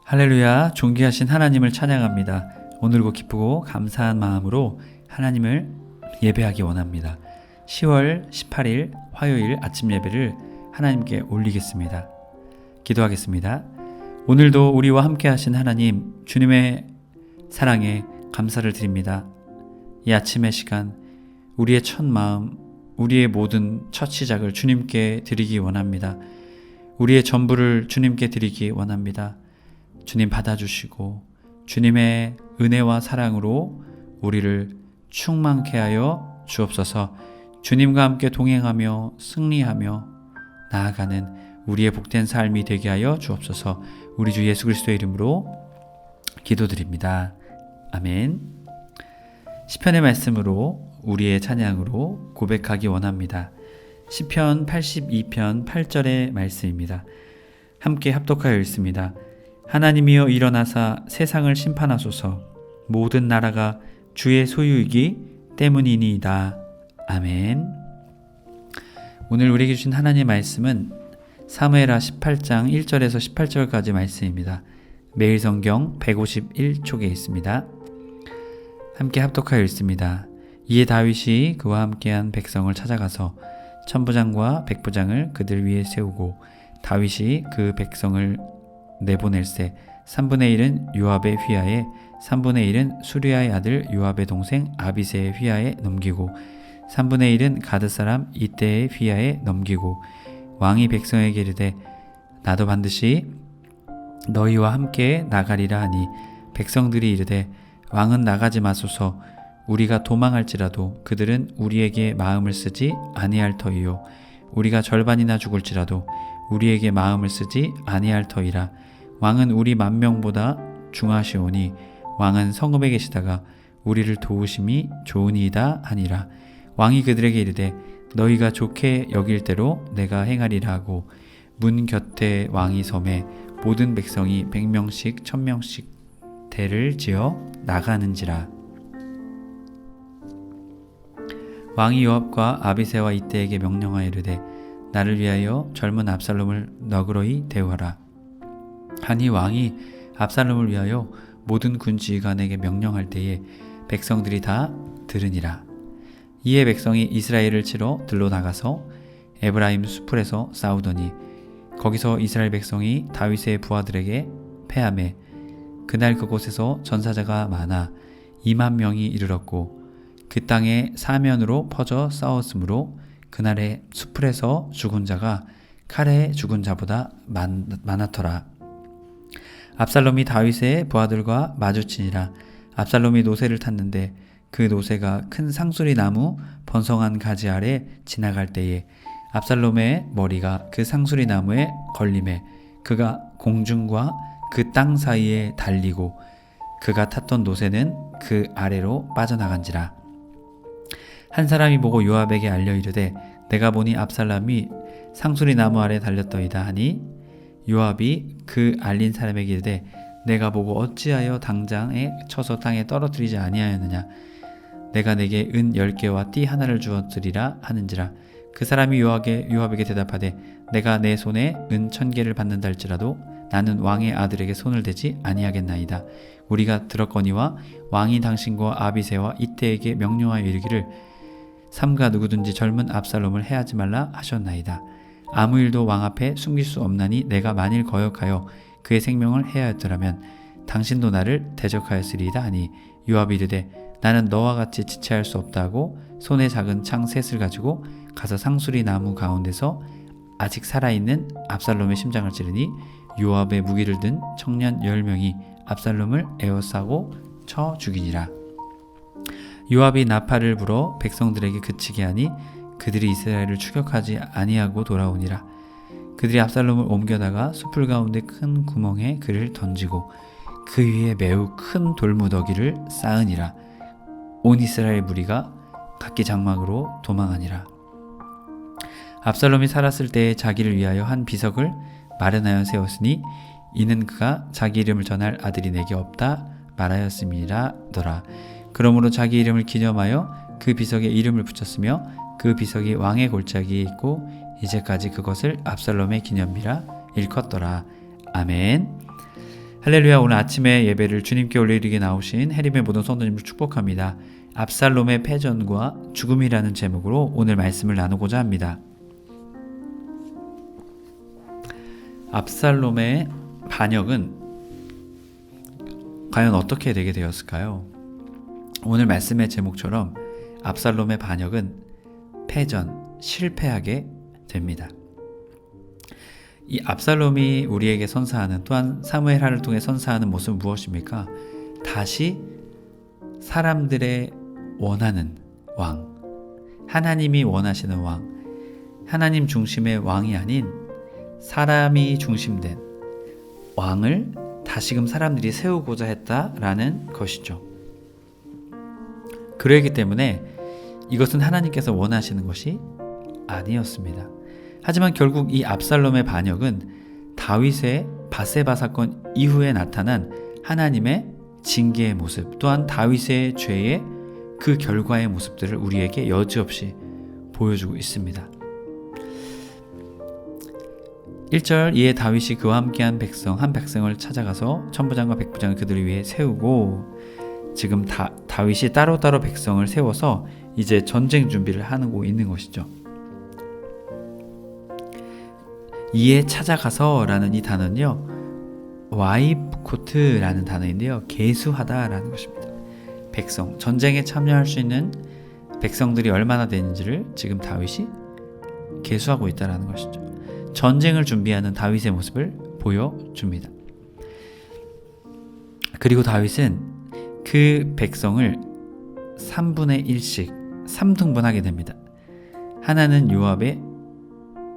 할렐루야, 존귀하신 하나님을 찬양합니다. 오늘고 기쁘고 감사한 마음으로 하나님을 예배하기 원합니다. 10월 18일 화요일 아침 예배를 하나님께 올리겠습니다. 기도하겠습니다. 오늘도 우리와 함께 하신 하나님, 주님의 사랑에 감사를 드립니다. 이 아침의 시간, 우리의 첫 마음, 우리의 모든 첫 시작을 주님께 드리기 원합니다. 우리의 전부를 주님께 드리기 원합니다. 주님 받아주시고 주님의 은혜와 사랑으로 우리를 충만케 하여 주옵소서. 주님과 함께 동행하며 승리하며 나아가는 우리의 복된 삶이 되게 하여 주옵소서. 우리 주 예수 그리스도의 이름으로 기도드립니다. 아멘. 시편의 말씀으로 우리의 찬양으로 고백하기 원합니다. 시편 82편 8절의 말씀입니다. 함께 합독하여 읽습니다. 하나님이여 일어나사 세상을 심판하소서. 모든 나라가 주의 소유이기 때문이니이다. 아멘. 오늘 우리에게 주신 하나님의 말씀은 사무엘하 18장 1절에서 18절까지 말씀입니다. 매일 성경 151쪽에 있습니다. 함께 합독하여 읽습니다. 이에 다윗이 그와 함께한 백성을 찾아가서 천부장과 백부장을 그들 위에 세우고 다윗이 그 백성을 내보낼세 3분의 1은 요압의 휘하에 3분의 1은 수리아의 아들 요압의 동생 아비새의 휘하에 넘기고 3분의 1은 가드 사람 이때의 휘하에 넘기고 왕이 백성에게 이르되 나도 반드시 너희와 함께 나가리라 하니 백성들이 이르되 왕은 나가지 마소서. 우리가 도망할지라도 그들은 우리에게 마음을 쓰지 아니할 터이요 우리가 절반이나 죽을지라도 우리에게 마음을 쓰지 아니할 터이라. 왕은 우리 만명보다 중하시오니 왕은 성읍에 계시다가 우리를 도우심이 좋으니이다 하니라. 왕이 그들에게 이르되 너희가 좋게 여길 대로 내가 행하리라 하고 문 곁에 왕이 섬에 모든 백성이 100명씩 1000명씩 대를 지어 나가는지라. 왕이 요압과 아비새와 이때에게 명령하여 이르되 나를 위하여 젊은 압살롬을 너그러이 대우하라 하니 왕이 압살롬을 위하여 모든 군지휘관에게 명령할 때에 백성들이 다 들으니라. 이에 백성이 이스라엘을 치러 들로 나가서 에브라임 수풀에서 싸우더니 거기서 이스라엘 백성이 다윗의 부하들에게 패하매 그날 그곳에서 전사자가 많아 2만 명이 이르렀고 그 땅에 사면으로 퍼져 싸웠으므로 그날의 수풀에서 죽은 자가 칼에 죽은 자보다 많았더라. 압살롬이 다윗의 부하들과 마주치니라. 압살롬이 노새를 탔는데 그 노새가 큰 상수리 나무 번성한 가지 아래 지나갈 때에 압살롬의 머리가 그 상수리 나무에 걸림에 그가 공중과 그 땅 사이에 달리고 그가 탔던 노새는 그 아래로 빠져나간지라. 한 사람이 보고 요압에게 알려 이르되 내가 보니 압살롬이 상수리 나무 아래 달렸더이다 하니 요압이 그 알린 사람에게 이르되 내가 보고 어찌하여 당장에 쳐서 땅에 떨어뜨리지 아니하였느냐. 내가 내게 은 10개와 띠 하나를 주었으리라 하는지라. 그 사람이 요압에게 대답하되 내가 내 손에 은 1000개를 받는다 할지라도 나는 왕의 아들에게 손을 대지 아니하겠나이다. 우리가 들었거니와 왕이 당신과 아비새와 이때에게 명령하여 이르기를 삼가 누구든지 젊은 압살롬을 해하지 말라 하셨나이다. 아무 일도 왕 앞에 숨길 수 없나니 내가 만일 거역하여 그의 생명을 해하였더라면 당신도 나를 대적하였으리이다 하니 요압이 이르되 나는 너와 같이 지체할 수 없다고 손에 작은 창 셋을 가지고 가서 상수리 나무 가운데서 아직 살아있는 압살롬의 심장을 찌르니 요압의 무기를 든 청년 10명이 압살롬을 에워싸고 쳐 죽이니라. 요압이 나팔을 불어 백성들에게 그치게 하니 그들이 이스라엘을 추격하지 아니하고 돌아오니라. 그들이 압살롬을 옮겨다가 숲을 가운데 큰 구멍에 그를 던지고 그 위에 매우 큰 돌무더기를 쌓으니라. 온 이스라엘 무리가 각기 장막으로 도망하니라. 압살롬이 살았을 때에 자기를 위하여 한 비석을 마련하여 세웠으니 이는 그가 자기 이름을 전할 아들이 내게 없다 말하였음이라더라. 그러므로 자기 이름을 기념하여 그 비석에 이름을 붙였으며 그 비석이 왕의 골짜기에 있고 이제까지 그것을 압살롬의 기념비라 일컫더라. 아멘. 할렐루야. 오늘 아침에 예배를 주님께 올리게 나오신 해림의 모든 성도님을 축복합니다. 압살롬의 패전과 죽음이라는 제목으로 오늘 말씀을 나누고자 합니다. 압살롬의 반역은 과연 어떻게 되게 되었을까요? 오늘 말씀의 제목처럼 압살롬의 반역은 패전, 실패하게 됩니다. 이 압살롬이 우리에게 선사하는, 또한 사무엘하를 통해 선사하는 모습은 무엇입니까? 다시 사람들의 원하는 왕, 하나님이 원하시는 왕, 하나님 중심의 왕이 아닌 사람이 중심된 왕을 다시금 사람들이 세우고자 했다라는 것이죠. 그러기 때문에 이것은 하나님께서 원하시는 것이 아니었습니다. 하지만 결국 이 압살롬의 반역은 다윗의 밧세바 사건 이후에 나타난 하나님의 징계의 모습, 또한 다윗의 죄의 그 결과의 모습들을 우리에게 여지없이 보여주고 있습니다. 1절, 이에 다윗이 그와 함께한 한 백성을 찾아가서 천부장과 백부장을 그들을 위해 세우고, 지금 다윗이 따로따로 백성을 세워서 이제 전쟁 준비를 하고 있는 것이죠. 이에 찾아가서 라는 이 단어는요, 와이프코트라는 단어인데요, 계수하다 라는 것입니다. 백성, 전쟁에 참여할 수 있는 백성들이 얼마나 되는지를 지금 다윗이 계수하고 있다는 것이죠. 전쟁을 준비하는 다윗의 모습을 보여줍니다. 그리고 다윗은 그 백성을 3분의 1씩 3등분하게 됩니다. 하나는 요압의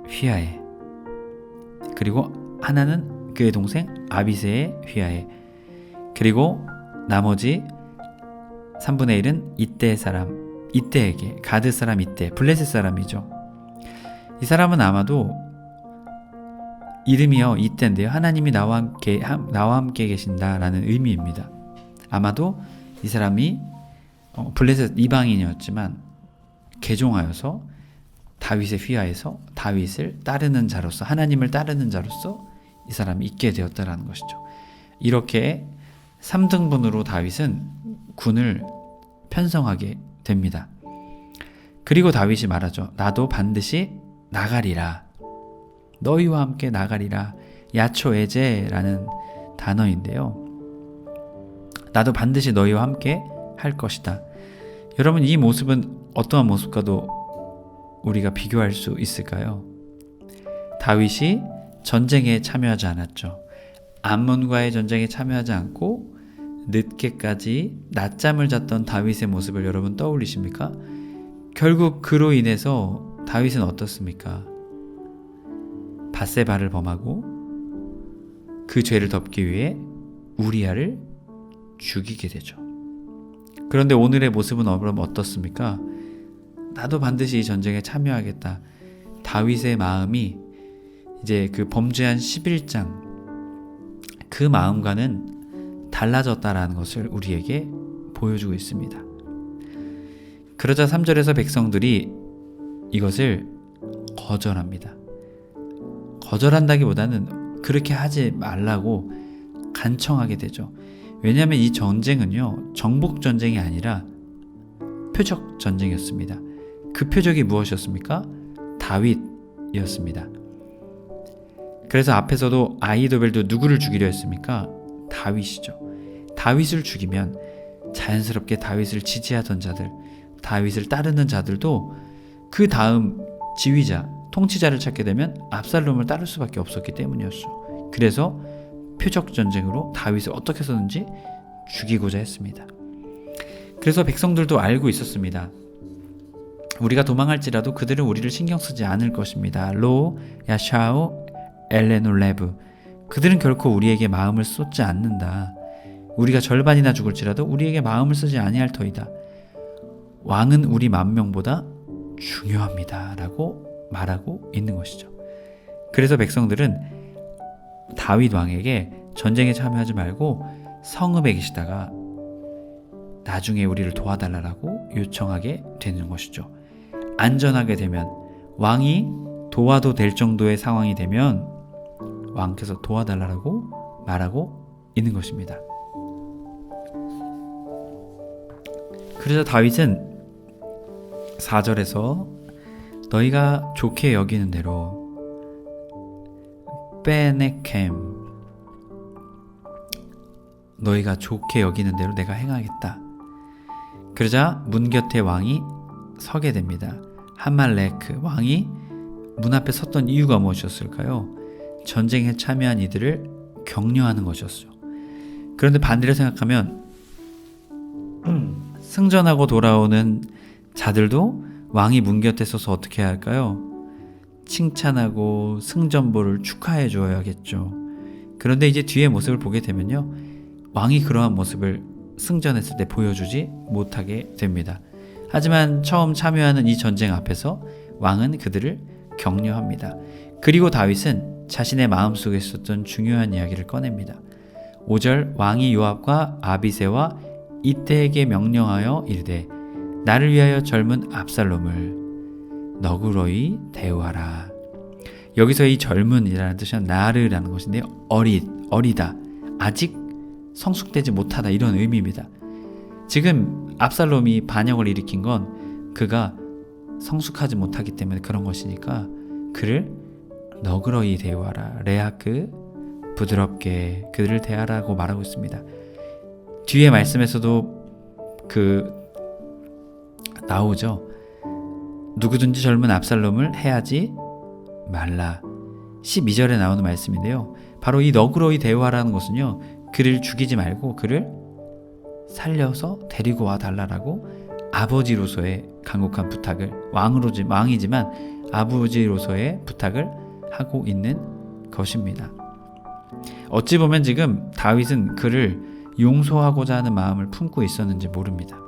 휘하에, 그리고 하나는 그의 동생 아비새의 휘하에, 그리고 나머지 3분의 1은 이때에게, 가드 사람 이때, 블레셋 사람이죠. 이 사람은 아마도 이름이요 이때인데요, 하나님이 나와 함께 계신다라는 의미입니다. 아마도 이 사람이 블레셋 이방인이었지만 개종하여서 다윗의 휘하에서 다윗을 따르는 자로서, 하나님을 따르는 자로서 이 사람이 있게 되었다라는 것이죠. 이렇게 3등분으로 다윗은 군을 편성하게 됩니다. 그리고 다윗이 말하죠. 나도 반드시 나가리라. 너희와 함께 나가리라. 야초에제라는 단어인데요, 나도 반드시 너희와 함께 할 것이다. 여러분, 이 모습은 어떠한 모습과도 우리가 비교할 수 있을까요? 다윗이 전쟁에 참여하지 않았죠. 암몬과의 전쟁에 참여하지 않고 늦게까지 낮잠을 잤던 다윗의 모습을 여러분 떠올리십니까? 결국 그로 인해서 다윗은 어떻습니까? 밧세바를 범하고 그 죄를 덮기 위해 우리아를 죽이게 되죠. 그런데 오늘의 모습은 어떻습니까? 나도 반드시 이 전쟁에 참여하겠다. 다윗의 마음이 이제 그 범죄한 11장 그 마음과는 달라졌다라는 것을 우리에게 보여주고 있습니다. 그러자 3절에서 백성들이 이것을 거절합니다. 거절한다기보다는 그렇게 하지 말라고 간청하게 되죠. 왜냐하면 이 전쟁은요, 정복 전쟁이 아니라 표적 전쟁이었습니다. 그 표적이 무엇이었습니까? 다윗이었습니다. 그래서 앞에서도 아히도벨도 누구를 죽이려 했습니까? 다윗이죠. 다윗을 죽이면 자연스럽게 다윗을 지지하던 자들, 다윗을 따르는 자들도 그 다음 지휘자, 통치자를 찾게 되면 압살롬을 따를 수밖에 없었기 때문이었죠. 그래서 표적 전쟁으로 다윗을 어떻게 해서든지 죽이고자 했습니다. 그래서 백성들도 알고 있었습니다. 우리가 도망할지라도 그들은 우리를 신경 쓰지 않을 것입니다. 로, 야샤오, 엘레놀레브, 그들은 결코 우리에게 마음을 쏟지 않는다. 우리가 절반이나 죽을지라도 우리에게 마음을 쓰지 아니할 터이다. 왕은 우리 만명보다 중요합니다 라고 말하고 있는 것이죠. 그래서 백성들은 다윗 왕에게 전쟁에 참여하지 말고 성읍에 계시다가 나중에 우리를 도와달라고 요청하게 되는 것이죠. 안전하게 되면, 왕이 도와도 될 정도의 상황이 되면 왕께서 도와달라고 말하고 있는 것입니다. 그래서 다윗은 4절에서 너희가 좋게 여기는 대로 베네켐, 너희가 좋게 여기는 대로 내가 행하겠다. 그러자 문 곁에 왕이 서게 됩니다. 함말레크 왕이 문 앞에 섰던 이유가 무엇이었을까요? 전쟁에 참여한 이들을 격려하는 것이었죠. 그런데 반대로 생각하면 승전하고 돌아오는 자들도 왕이 문 곁에 서서 어떻게 해야 할까요? 칭찬하고 승전보를 축하해 줘야겠죠. 그런데 이제 뒤의 모습을 보게 되면요, 왕이 그러한 모습을 승전했을 때 보여주지 못하게 됩니다. 하지만 처음 참여하는 이 전쟁 앞에서 왕은 그들을 격려합니다. 그리고 다윗은 자신의 마음속에 있었던 중요한 이야기를 꺼냅니다. 5절 왕이 요압과 아비새와 이때에게 명령하여 이르되 나를 위하여 젊은 압살롬을 너그러이 대우하라. 여기서 이 젊은이라는 뜻은 나르라는 것인데요, 어리다, 아직 성숙되지 못하다, 이런 의미입니다. 지금 압살롬이 반역을 일으킨 건 그가 성숙하지 못하기 때문에 그런 것이니까 그를 너그러이 대우하라, 레아크, 부드럽게 그들을 대하라고 말하고 있습니다. 뒤에 말씀에서도 나오죠. 누구든지 젊은 압살롬을 해하지 말라. 12절에 나오는 말씀인데요, 바로 이 너그러이 대우하라는 것은요, 그를 죽이지 말고 그를 살려서 데리고 와 달라라고 아버지로서의 간곡한 부탁을, 왕이지만 아버지로서의 부탁을 하고 있는 것입니다. 어찌 보면 지금 다윗은 그를 용서하고자 하는 마음을 품고 있었는지 모릅니다.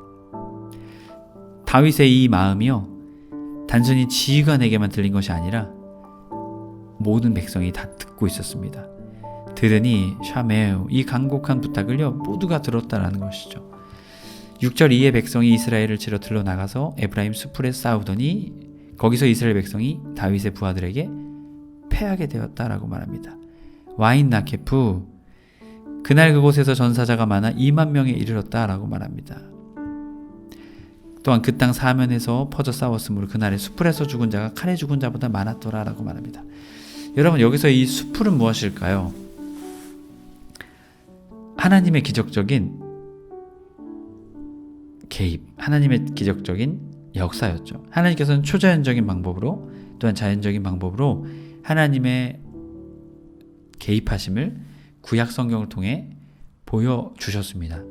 다윗의 이 마음이요, 단순히 지휘관에게만 들린 것이 아니라 모든 백성이 다 듣고 있었습니다. 들으니 샤메우, 이 간곡한 부탁을요 모두가 들었다라는 것이죠. 6절 이에 백성이 이스라엘을 치러 들러나가서 에브라임 수풀에 싸우더니 거기서 이스라엘 백성이 다윗의 부하들에게 패하게 되었다라고 말합니다. 와인 나케프, 그날 그곳에서 전사자가 많아 2만 명에 이르렀다라고 말합니다. 또한 그 땅 사면에서 퍼져 싸웠으므로 그날에 수풀에서 죽은 자가 칼에 죽은 자보다 많았더라라고 말합니다. 여러분, 여기서 이 수풀은 무엇일까요? 하나님의 기적적인 개입, 하나님의 기적적인 역사였죠. 하나님께서는 초자연적인 방법으로, 또한 자연적인 방법으로 하나님의 개입하심을 구약 성경을 통해 보여주셨습니다.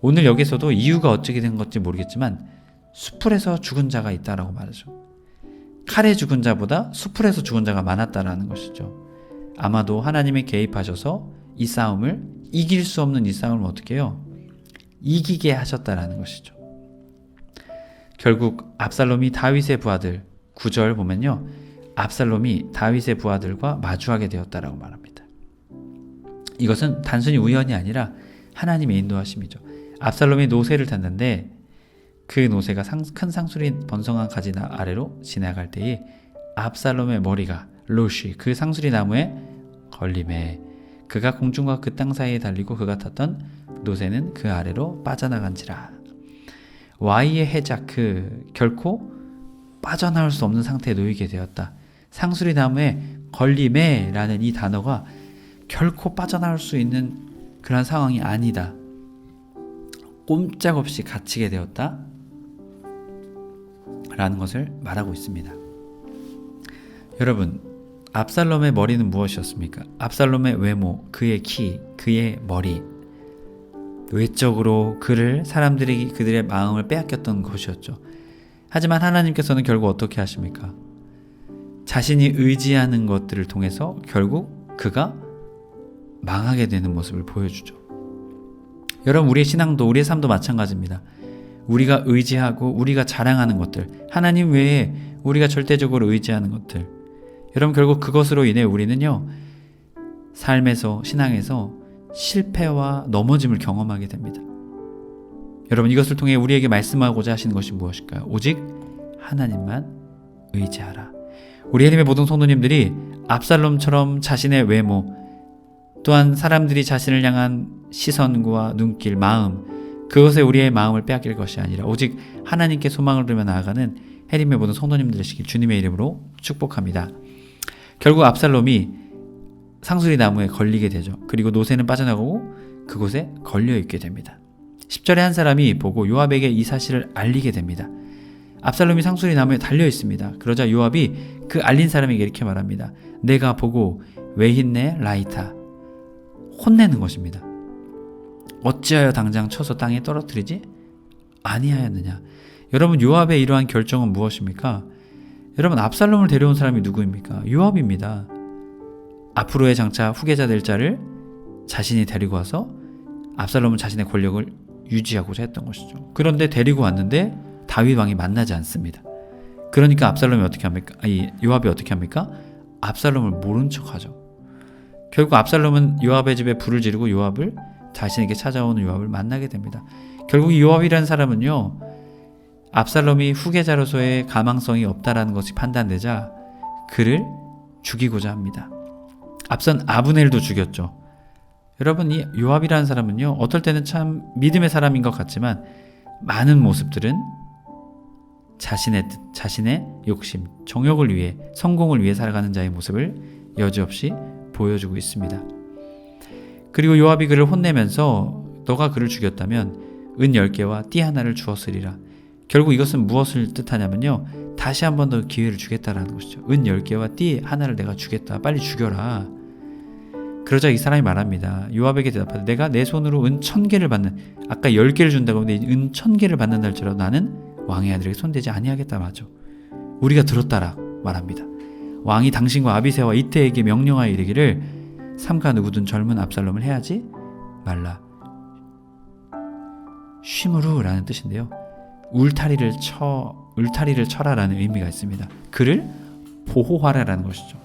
오늘 여기서도 이유가 어떻게 된 건지 모르겠지만 수풀에서 죽은 자가 있다라고 말하죠. 칼에 죽은 자보다 수풀에서 죽은 자가 많았다라는 것이죠. 아마도 하나님이 개입하셔서 이 싸움을, 이길 수 없는 이 싸움을 어떻게 해요? 이기게 하셨다라는 것이죠. 결국 압살롬이 다윗의 부하들, 9절 보면요, 압살롬이 다윗의 부하들과 마주하게 되었다라고 말합니다. 이것은 단순히 우연이 아니라 하나님의 인도하심이죠. 압살롬이 노새를 탔는데 그 노새가 큰 상수리 번성한 가지 아래로 지나갈 때에 압살롬의 머리가 로시, 그 상수리 나무에 걸림에 그가 공중과 그 땅 사이에 달리고 그가 탔던 노새는 그 아래로 빠져나간지라. Y의 해자크, 결코 빠져나올 수 없는 상태에 놓이게 되었다. 상수리 나무에 걸림에 라는 이 단어가 결코 빠져나올 수 있는 그런 상황이 아니다. 꼼짝없이 갇히게 되었다 라는 것을 말하고 있습니다. 여러분, 압살롬의 머리는 무엇이었습니까? 압살롬의 외모, 그의 키, 그의 머리, 외적으로 사람들이 그들의 마음을 빼앗겼던 것이었죠. 하지만 하나님께서는 결국 어떻게 하십니까? 자신이 의지하는 것들을 통해서 결국 그가 망하게 되는 모습을 보여주죠. 여러분, 우리의 신앙도, 우리의 삶도 마찬가지입니다. 우리가 의지하고 우리가 자랑하는 것들, 하나님 외에 우리가 절대적으로 의지하는 것들, 여러분, 결국 그것으로 인해 우리는요, 삶에서, 신앙에서 실패와 넘어짐을 경험하게 됩니다. 여러분, 이것을 통해 우리에게 말씀하고자 하시는 것이 무엇일까요? 오직 하나님만 의지하라. 우리 하나님의 모든 성도님들이 압살롬처럼 자신의 외모, 또한 사람들이 자신을 향한 시선과 눈길, 마음, 그것에 우리의 마음을 빼앗길 것이 아니라 오직 하나님께 소망을 두며 나아가는 해림의 모든 성도님들 되시길 주님의 이름으로 축복합니다. 결국 압살롬이 상수리 나무에 걸리게 되죠. 그리고 노새는 빠져나가고 그곳에 걸려있게 됩니다. 10절에 한 사람이 보고 요압에게 이 사실을 알리게 됩니다. 압살롬이 상수리 나무에 달려있습니다. 그러자 요압이 그 알린 사람에게 이렇게 말합니다. 내가 보고 왜 hit네 라이타. 혼내는 것입니다. 어찌하여 당장 쳐서 땅에 떨어뜨리지 아니하였느냐. 여러분, 요압의 이러한 결정은 무엇입니까? 여러분, 압살롬을 데려온 사람이 누구입니까? 요압입니다. 앞으로의 장차 후계자 될 자를 자신이 데리고 와서 압살롬은 자신의 권력을 유지하고자 했던 것이죠. 그런데 데리고 왔는데 다윗 왕이 만나지 않습니다. 그러니까 압살롬이 어떻게 합니까? 요압이 어떻게 합니까? 압살롬을 모른 척하죠. 결국 압살롬은 요압의 집에 불을 지르고 요압을 자신에게 찾아오는 요압을 만나게 됩니다. 결국 이 요압이라는 사람은요, 압살롬이 후계자로서의 가망성이 없다라는 것이 판단되자 그를 죽이고자 합니다. 앞선 아브넬도 죽였죠. 여러분, 이 요압이라는 사람은요, 어떨 때는 참 믿음의 사람인 것 같지만 많은 모습들은 자신의 뜻, 자신의 욕심, 정욕을 위해, 성공을 위해 살아가는 자의 모습을 여지없이 보여주고 있습니다. 그리고 요압이 그를 혼내면서 너가 그를 죽였다면 은 10개와 띠 하나를 주었으리라. 결국 이것은 무엇을 뜻하냐면요, 다시 한 번 더 기회를 주겠다라는 것이죠. 은 10개와 띠 하나를 내가 주겠다. 빨리 죽여라. 그러자 이 사람이 말합니다. 요압에게 대답하되 내가 내 손으로 은 1000개를 받는, 아까 10개를 준다고 하는데 은 1000개를 받는다 할지라도 나는 왕의 아들에게 손대지 아니하겠다 마죠. 우리가 들었다라 말합니다. 왕이 당신과 아비새와 이때에게 명령하여 이르기를 삼가 누구든 젊은 압살롬을 해하지 말라. 쉬무르 라는 뜻인데요, 울타리를 쳐라라는 의미가 있습니다. 그를 보호하라라는 것이죠.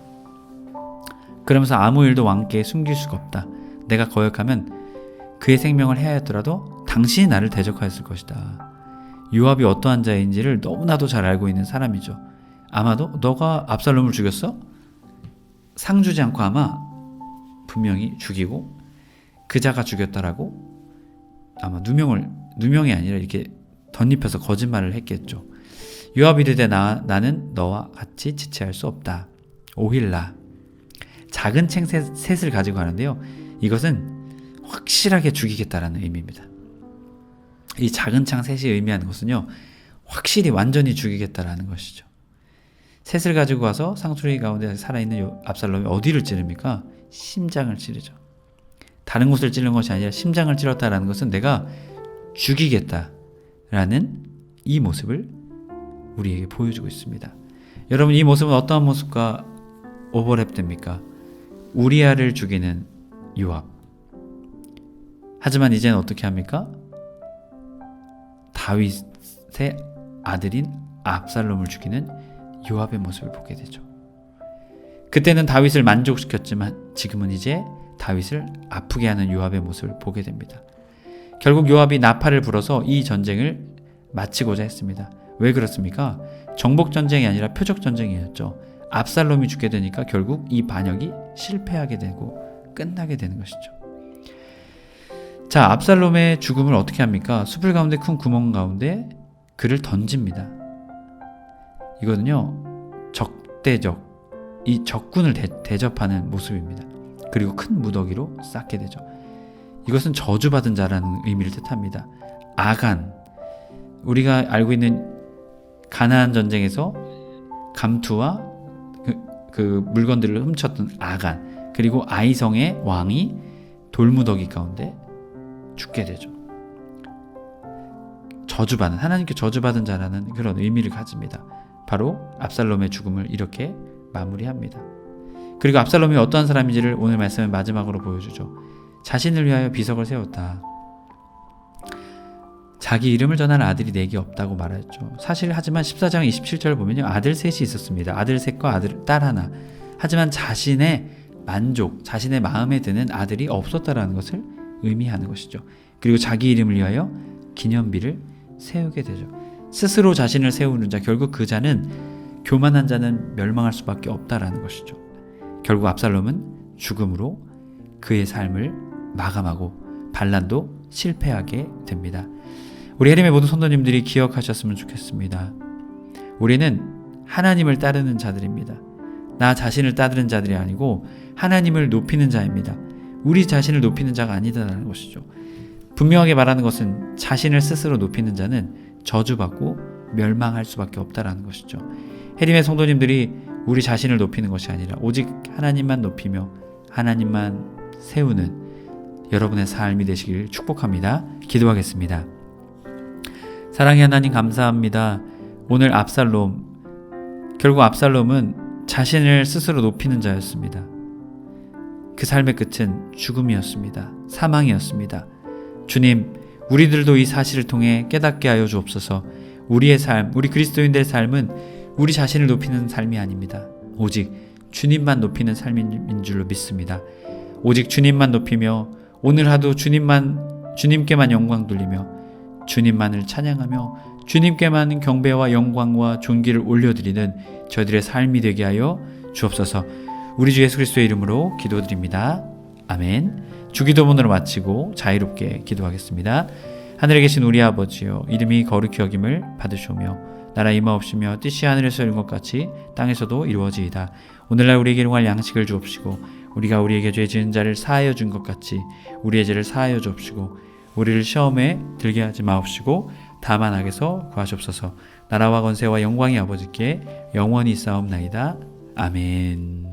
그러면서 아무 일도 왕께 숨길 수가 없다. 내가 거역하면 그의 생명을 해하였더라도 당신이 나를 대적하였을 것이다. 요압이 어떠한 자인지를 너무나도 잘 알고 있는 사람이죠. 아마도 너가 압살롬을 죽였어? 상 주지 않고 아마 분명히 죽이고 그 자가 죽였다라고 아마 누명이 아니라 이렇게 덧입혀서 거짓말을 했겠죠. 요압이 이르되 나는 너와 같이 지체할 수 없다. 오힐라. 작은 챙 셋을 가지고 가는데요, 이것은 확실하게 죽이겠다라는 의미입니다. 이 작은 창 셋이 의미하는 것은요, 확실히 완전히 죽이겠다라는 것이죠. 셋을 가지고 와서 상수리 가운데 살아있는 압살롬이 어디를 찌릅니까? 심장을 찌르죠. 다른 곳을 찌른 것이 아니라 심장을 찔렀다라는 것은 내가 죽이겠다라는 이 모습을 우리에게 보여주고 있습니다. 여러분, 이 모습은 어떠한 모습과 오버랩됩니까? 우리아를 죽이는 요압. 하지만 이제는 어떻게 합니까? 다윗의 아들인 압살롬을 죽이는 요압의 모습을 보게 되죠. 그때는 다윗을 만족시켰지만 지금은 이제 다윗을 아프게 하는 요압의 모습을 보게 됩니다. 결국 요압이 나팔을 불어서 이 전쟁을 마치고자 했습니다. 왜 그렇습니까? 정복 전쟁이 아니라 표적 전쟁이었죠. 압살롬이 죽게 되니까 결국 이 반역이 실패하게 되고 끝나게 되는 것이죠. 자, 압살롬의 죽음을 어떻게 합니까? 숲을 가운데 큰 구멍 가운데 그를 던집니다. 이거는요, 적대적, 이 적군을 대접하는 모습입니다. 그리고 큰 무더기로 쌓게 되죠. 이것은 저주받은 자라는 의미를 뜻합니다. 아간, 우리가 알고 있는 가나안 전쟁에서 감투와 그 물건들을 훔쳤던 아간, 그리고 아이성의 왕이 돌무더기 가운데 죽게 되죠. 저주받은, 하나님께 저주받은 자라는 그런 의미를 가집니다. 바로 압살롬의 죽음을 이렇게 마무리합니다. 그리고 압살롬이 어떠한 사람인지를 오늘 말씀의 마지막으로 보여주죠. 자신을 위하여 비석을 세웠다. 자기 이름을 전할 아들이 내게 없다고 말했죠. 사실 하지만 14장 27절 보면요, 아들 셋이 있었습니다. 아들 셋과 딸 하나. 하지만 자신의 만족, 자신의 마음에 드는 아들이 없었다라는 것을 의미하는 것이죠. 그리고 자기 이름을 위하여 기념비를 세우게 되죠. 스스로 자신을 세우는 자, 결국 그 자는, 교만한 자는 멸망할 수밖에 없다라는 것이죠. 결국 압살롬은 죽음으로 그의 삶을 마감하고 반란도 실패하게 됩니다. 우리 해림의 모든 성도님들이 기억하셨으면 좋겠습니다. 우리는 하나님을 따르는 자들입니다. 나 자신을 따르는 자들이 아니고 하나님을 높이는 자입니다. 우리 자신을 높이는 자가 아니다라는 것이죠. 분명하게 말하는 것은 자신을 스스로 높이는 자는 저주받고 멸망할 수밖에 없다라는 것이죠. 해림의 성도님들이 우리 자신을 높이는 것이 아니라 오직 하나님만 높이며 하나님만 세우는 여러분의 삶이 되시길 축복합니다. 기도하겠습니다. 사랑의 하나님 감사합니다. 오늘 결국 압살롬은 자신을 스스로 높이는 자였습니다. 그 삶의 끝은 죽음이었습니다. 사망이었습니다. 주님, 우리들도 이 사실을 통해 깨닫게 하여 주옵소서. 우리의 삶, 우리 그리스도인들의 삶은 우리 자신을 높이는 삶이 아닙니다. 오직 주님만 높이는 삶인 줄로 믿습니다. 오직 주님만 높이며 오늘 하루 주님께만 영광 돌리며 주님만을 찬양하며 주님께만 경배와 영광과 존귀를 올려드리는 저희들의 삶이 되게 하여 주옵소서. 우리 주 예수 그리스도의 이름으로 기도드립니다. 아멘. 주기도문으로 마치고 자유롭게 기도하겠습니다. 하늘에 계신 우리 아버지여, 이름이 거룩히 여김을 받으시오며 나라 임하옵시며 뜻이 하늘에서 이룬 것 같이 땅에서도 이루어지이다. 오늘날 우리에게 일용할 양식을 주옵시고 우리가 우리에게 죄 지은 자를 사하여 준 것 같이 우리의 죄를 사하여 주옵시고 우리를 시험에 들게 하지 마옵시고 다만 악에서 구하시옵소서. 나라와 권세와 영광이 아버지께 영원히 있사옵나이다. 아멘.